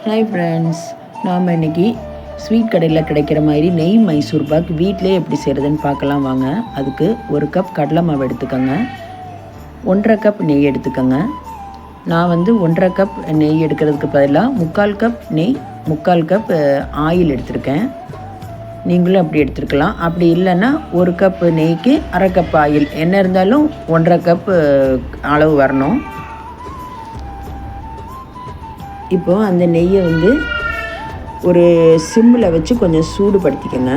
Hi friends, நாம் இன்றைக்கி sweet கடையில் கிடைக்கிற மாதிரி நெய் மைசூர் பாக் வீட்டிலே எப்படி செய்கிறதுன்னு பார்க்கலாம் வாங்க. அதுக்கு 1 கப் கடலை மாவு எடுத்துக்கோங்க, 1.5 கப் நெய் எடுத்துக்கோங்க. நான் 1.5 கப் நெய் எடுக்கிறதுக்கு பதிலாக 3/4 கப் நெய் 3/4 கப் ஆயில் எடுத்திருக்கேன். நீங்களும் அப்படி எடுத்துருக்கலாம். அப்படி இல்லைன்னா 1 கப் நெய்க்கு 1/2 கப் ஆயில், என்ன இருந்தாலும் 1.5 கப் அளவு வரணும். இப்போது அந்த நெய்யை ஒரு சிம்மில் வச்சு கொஞ்சம் சூடுபடுத்திக்கோங்க.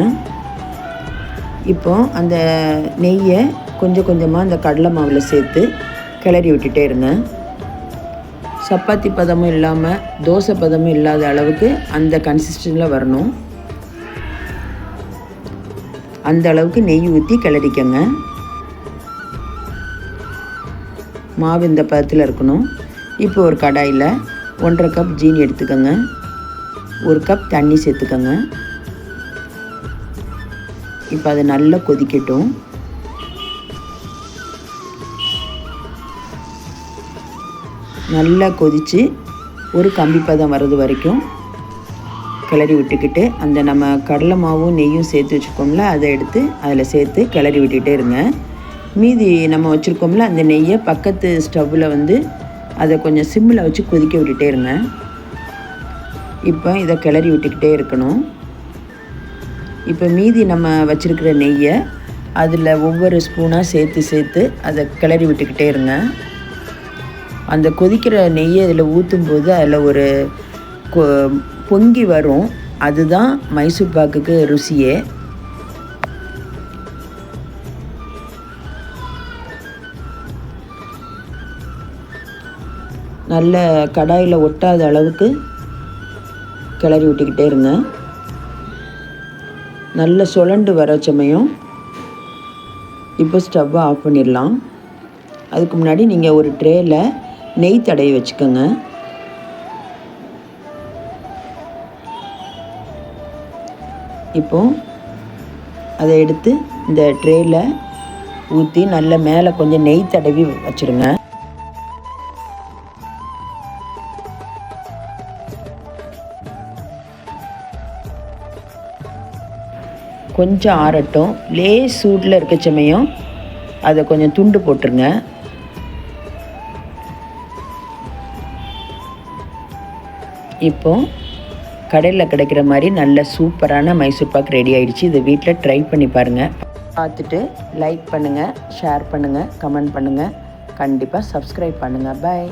இப்போது அந்த நெய்யை கொஞ்சம் கொஞ்சமாக அந்த கடலை மாவில் சேர்த்து கிளறி விட்டுட்டே இருங்க. சப்பாத்தி பதமும் இல்லாமல் தோசை பதமும் இல்லாத அளவுக்கு அந்த கன்சிஸ்டன்சியில் வரணும். அந்த அளவுக்கு நெய் ஊற்றி கிளறிக்கங்க. மாவு இந்த பதத்தில் இருக்கணும். இப்போ ஒரு கடாயில் 1.5 கப் ஜீனி எடுத்துக்கோங்க, 1 கப் தண்ணி சேர்த்துக்கோங்க. இப்போ அது நல்லா கொதிக்கட்டும். நல்லா கொதித்து ஒரு கம்பி பதம் வர்றது வரைக்கும் கிளறி விட்டுக்கிட்டு, அந்த நம்ம கடலை மாவும் நெய்யும் சேர்த்து வச்சுருக்கோம்ல, அதை எடுத்து அதில் சேர்த்து கிளறி விட்டுகிட்டே இருங்க. மீதி நம்ம வச்சுருக்கோம்ல அந்த நெய்யை பக்கத்து ஸ்டவ்வில் அதை கொஞ்சம் சிம்மில் வச்சு கொதிக்க விட்டுட்டே இருங்க. இப்போ இதை கிளறி விட்டுக்கிட்டே இருக்கணும். இப்போ மீதி நம்ம வச்சுருக்கிற நெய்யை அதில் ஒவ்வொரு ஸ்பூனாக சேர்த்து அதை கிளறி விட்டுக்கிட்டே இருங்க. அந்த கொதிக்கிற நெய்யை அதில் ஊற்றும்போது அதில் ஒரு பொங்கி வரும். அதுதான் மைசூர் பாக்குக்கு ருசியே. நல்ல கடாயில் ஒட்டாத அளவுக்கு கிளறி விட்டுக்கிட்டே இருங்க. நல்ல சுழண்டு வர சமயம் இப்போ ஸ்டவ்வை ஆஃப் பண்ணிடலாம். அதுக்கு முன்னாடி நீங்கள் ஒரு ட்ரேயில் நெய் தடவி வச்சுக்கோங்க. இப்போது அதை எடுத்து இந்த ட்ரேயில் ஊற்றி நல்ல மேலே கொஞ்சம் நெய் தடவி வச்சுருங்க. கொஞ்சம் ஆறட்டும். லேஸ் சூட்டில் இருக்க சமயம் அதை கொஞ்சம் துண்டு போட்டுருங்க. இப்போது கடையில் கிடைக்கிற மாதிரி நல்ல சூப்பரான மைசூர் பாக் ரெடி ஆகிடுச்சு. இதை வீட்டில் ட்ரை பண்ணி பாருங்கள். பார்த்துட்டு லைக் பண்ணுங்கள், ஷேர் பண்ணுங்கள், கமெண்ட் பண்ணுங்கள், கண்டிப்பாக சப்ஸ்கிரைப் பண்ணுங்கள். பாய்.